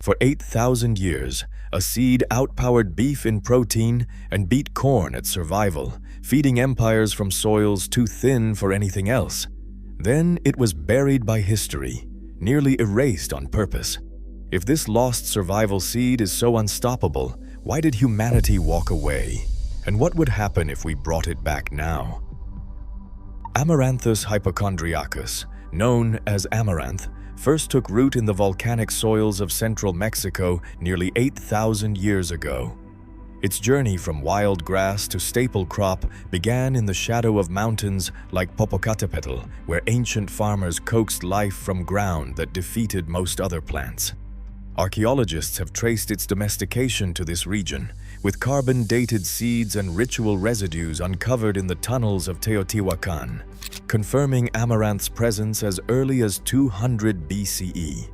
For 8,000 years, a seed outpowered beef in protein and beat corn at survival, feeding empires from soils too thin for anything else. Then it was buried by history, nearly erased on purpose. If this lost survival seed is so unstoppable, why did humanity walk away? And what would happen if we brought it back now? Amaranthus hypochondriacus, known as amaranth, first took root in the volcanic soils of central Mexico nearly 8,000 years ago. Its journey from wild grass to staple crop began in the shadow of mountains like Popocatépetl, where ancient farmers coaxed life from ground that defeated most other plants. Archaeologists have traced its domestication to this region, with carbon-dated seeds and ritual residues uncovered in the tunnels of Teotihuacan, confirming amaranth's presence as early as 200 BCE.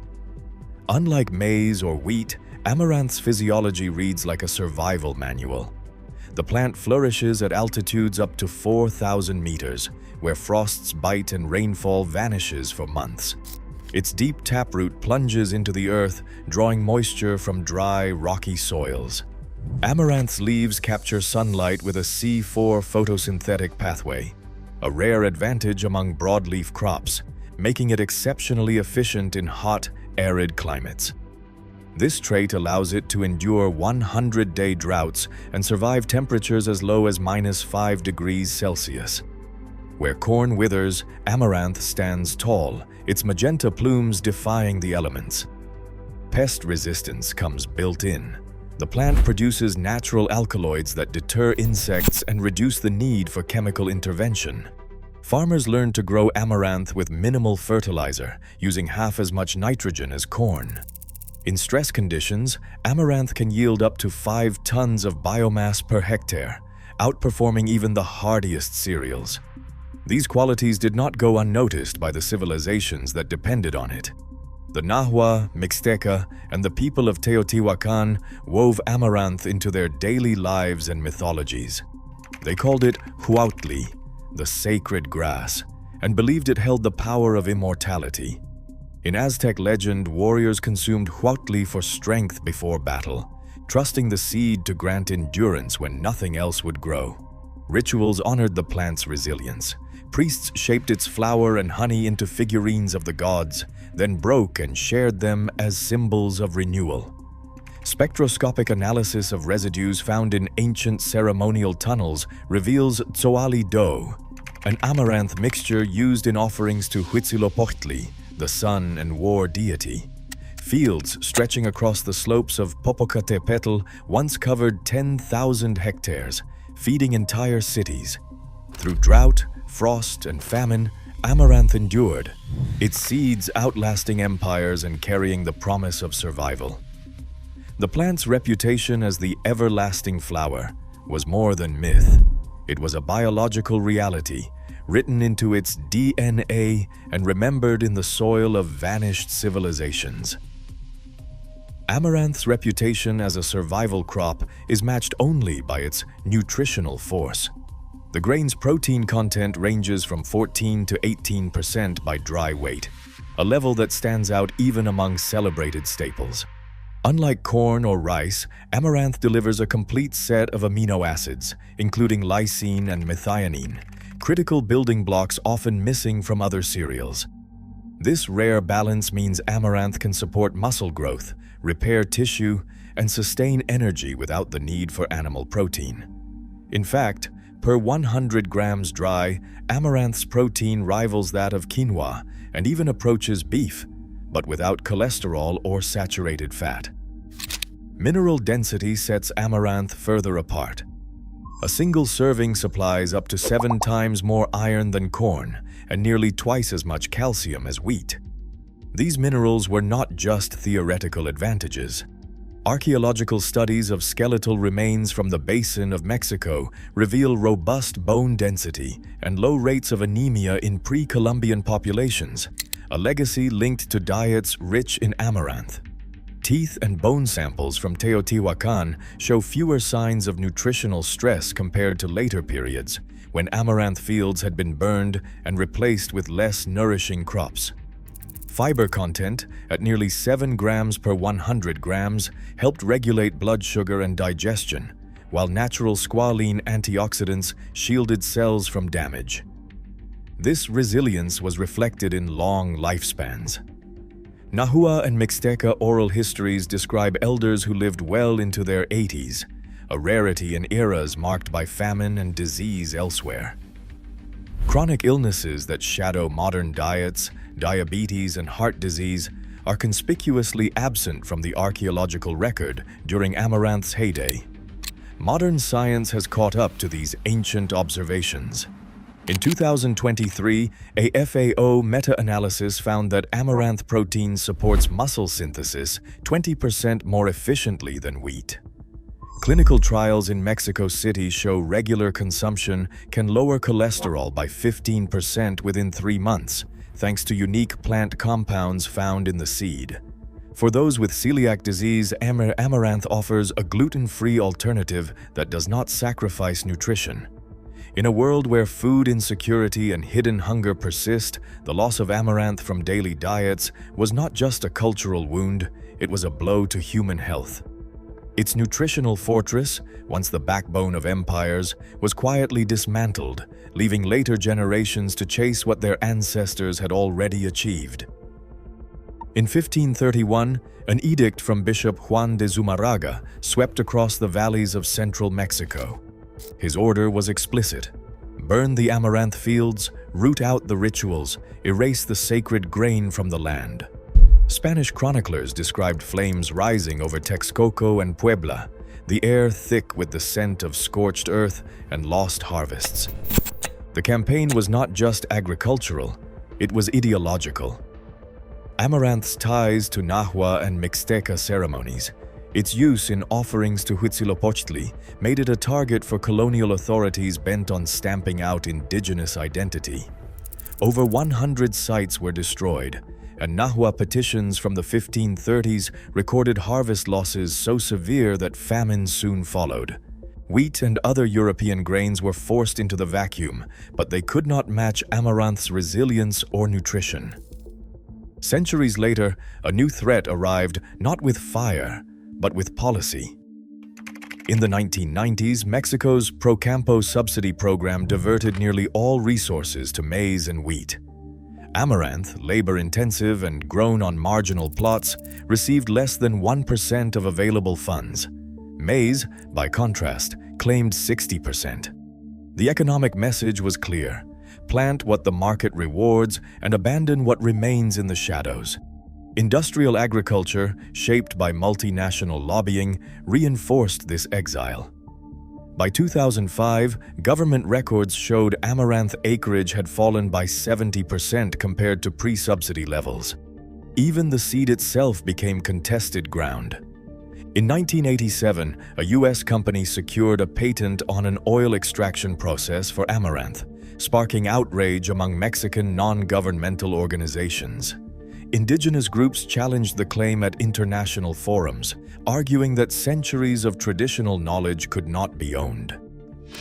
Unlike maize or wheat, amaranth's physiology reads like a survival manual. The plant flourishes at altitudes up to 4,000 meters, where frosts bite and rainfall vanishes for months. Its deep taproot plunges into the earth, drawing moisture from dry, rocky soils. Amaranth's leaves capture sunlight with a C4 photosynthetic pathway, a rare advantage among broadleaf crops, making it exceptionally efficient in hot, arid climates. This trait allows it to endure 100-day droughts and survive temperatures as low as -5 degrees Celsius. Where corn withers, amaranth stands tall, its magenta plumes defying the elements. Pest resistance comes built in. The plant produces natural alkaloids that deter insects and reduce the need for chemical intervention. Farmers learned to grow amaranth with minimal fertilizer, using half as much nitrogen as corn. In stress conditions, amaranth can yield up to 5 tons of biomass per hectare, outperforming even the hardiest cereals. These qualities did not go unnoticed by the civilizations that depended on it. The Nahua, Mixteca, and the people of Teotihuacan wove amaranth into their daily lives and mythologies. They called it Huautli, the sacred grass, and believed it held the power of immortality. In Aztec legend, warriors consumed Huautli for strength before battle, trusting the seed to grant endurance when nothing else would grow. Rituals honored the plant's resilience. Priests shaped its flower and honey into figurines of the gods, then broke and shared them as symbols of renewal. Spectroscopic analysis of residues found in ancient ceremonial tunnels reveals tzoali dough, an amaranth mixture used in offerings to Huitzilopochtli, the sun and war deity. Fields stretching across the slopes of Popocatépetl once covered 10,000 hectares, feeding entire cities. Through drought, frost, and famine, amaranth endured, its seeds outlasting empires and carrying the promise of survival. The plant's reputation as the everlasting flower was more than myth. It was a biological reality, written into its DNA and remembered in the soil of vanished civilizations. Amaranth's reputation as a survival crop is matched only by its nutritional force. The grain's protein content ranges from 14 to 18% by dry weight, a level that stands out even among celebrated staples. Unlike corn or rice, amaranth delivers a complete set of amino acids, including lysine and methionine, critical building blocks often missing from other cereals. This rare balance means amaranth can support muscle growth, repair tissue, and sustain energy without the need for animal protein. In fact, per 100 grams dry, amaranth's protein rivals that of quinoa and even approaches beef, but without cholesterol or saturated fat. Mineral density sets amaranth further apart. A single serving supplies up to 7 times more iron than corn and nearly twice as much calcium as wheat. These minerals were not just theoretical advantages. Archaeological studies of skeletal remains from the basin of Mexico reveal robust bone density and low rates of anemia in pre-Columbian populations, a legacy linked to diets rich in amaranth. Teeth and bone samples from Teotihuacan show fewer signs of nutritional stress compared to later periods, when amaranth fields had been burned and replaced with less nourishing crops. Fiber content, at nearly 7 grams per 100 grams, helped regulate blood sugar and digestion, while natural squalene antioxidants shielded cells from damage. This resilience was reflected in long lifespans. Nahua and Mixteca oral histories describe elders who lived well into their 80s, a rarity in eras marked by famine and disease elsewhere. Chronic illnesses that shadow modern diets, diabetes, and heart disease are conspicuously absent from the archaeological record during Amaranth's heyday. Modern science has caught up to these ancient observations. In 2023, a FAO meta-analysis found that amaranth protein supports muscle synthesis 20% more efficiently than wheat. Clinical trials in Mexico City show regular consumption can lower cholesterol by 15% within 3 months, thanks to unique plant compounds found in the seed. For those with celiac disease, amaranth offers a gluten-free alternative that does not sacrifice nutrition. In a world where food insecurity and hidden hunger persist, the loss of amaranth from daily diets was not just a cultural wound, it was a blow to human health. Its nutritional fortress, once the backbone of empires, was quietly dismantled, leaving later generations to chase what their ancestors had already achieved. In 1531, an edict from Bishop Juan de Zumarraga swept across the valleys of central Mexico. His order was explicit: burn the amaranth fields, root out the rituals, erase the sacred grain from the land. Spanish chroniclers described flames rising over Texcoco and Puebla, the air thick with the scent of scorched earth and lost harvests. The campaign was not just agricultural, it was ideological. Amaranth's ties to Nahua and Mixteca ceremonies, its use in offerings to Huitzilopochtli, made it a target for colonial authorities bent on stamping out indigenous identity. Over 100 sites were destroyed, and Nahua petitions from the 1530s recorded harvest losses so severe that famine soon followed. Wheat and other European grains were forced into the vacuum, but they could not match amaranth's resilience or nutrition. Centuries later, a new threat arrived not with fire, but with policy. In the 1990s, Mexico's Procampo subsidy program diverted nearly all resources to maize and wheat. Amaranth, labor-intensive and grown on marginal plots, received less than 1% of available funds. Maize, by contrast, claimed 60%. The economic message was clear: plant what the market rewards and abandon what remains in the shadows. Industrial agriculture, shaped by multinational lobbying, reinforced this exile. By 2005, government records showed amaranth acreage had fallen by 70% compared to pre-subsidy levels. Even the seed itself became contested ground. In 1987, a U.S. company secured a patent on an oil extraction process for amaranth, sparking outrage among Mexican non-governmental organizations. Indigenous groups challenged the claim at international forums, arguing that centuries of traditional knowledge could not be owned.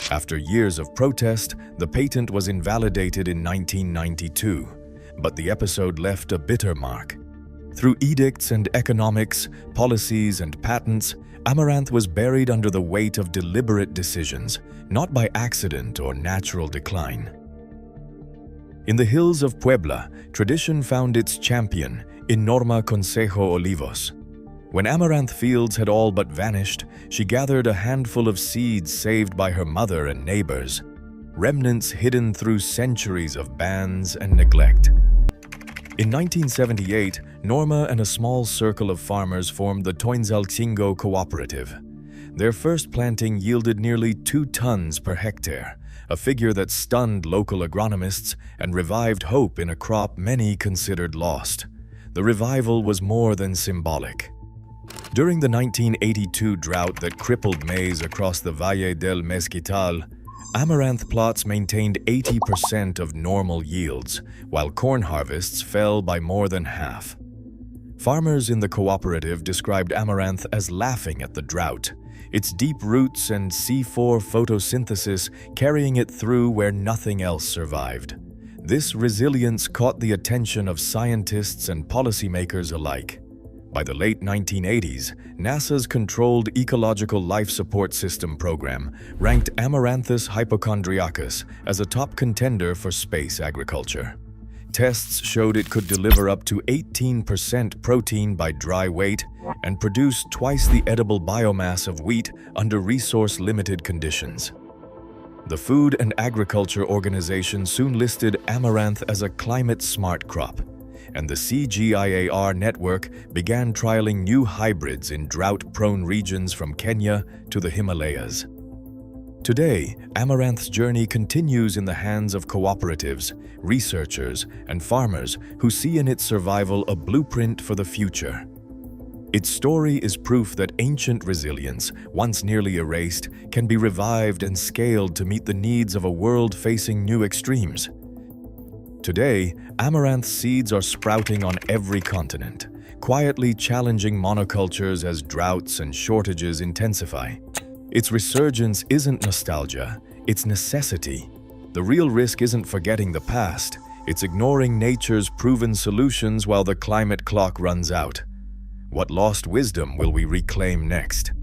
After years of protest, the patent was invalidated in 1992, but the episode left a bitter mark. Through edicts and economics, policies and patents, amaranth was buried under the weight of deliberate decisions, not by accident or natural decline. In the hills of Puebla, tradition found its champion in Norma Consejo Olivos. When amaranth fields had all but vanished, she gathered a handful of seeds saved by her mother and neighbors, remnants hidden through centuries of bans and neglect. In 1978, Norma and a small circle of farmers formed the Toinzaltingo Cooperative. Their first planting yielded nearly 2 tons per hectare, a figure that stunned local agronomists and revived hope in a crop many considered lost. The revival was more than symbolic. During the 1982 drought that crippled maize across the Valle del Mezquital, amaranth plots maintained 80% of normal yields, while corn harvests fell by more than half. Farmers in the cooperative described amaranth as laughing at the drought, its deep roots and C4 photosynthesis carrying it through where nothing else survived. This resilience caught the attention of scientists and policymakers alike. By the late 1980s, NASA's Controlled Ecological Life Support System program ranked Amaranthus hypochondriacus as a top contender for space agriculture. Tests showed it could deliver up to 18% protein by dry weight and produce twice the edible biomass of wheat under resource-limited conditions. The Food and Agriculture Organization soon listed amaranth as a climate-smart crop, and the CGIAR network began trialing new hybrids in drought-prone regions from Kenya to the Himalayas. Today, amaranth's journey continues in the hands of cooperatives, researchers, and farmers who see in its survival a blueprint for the future. Its story is proof that ancient resilience, once nearly erased, can be revived and scaled to meet the needs of a world facing new extremes. Today, amaranth seeds are sprouting on every continent, quietly challenging monocultures as droughts and shortages intensify. Its resurgence isn't nostalgia, it's necessity. The real risk isn't forgetting the past, it's ignoring nature's proven solutions while the climate clock runs out. What lost wisdom will we reclaim next?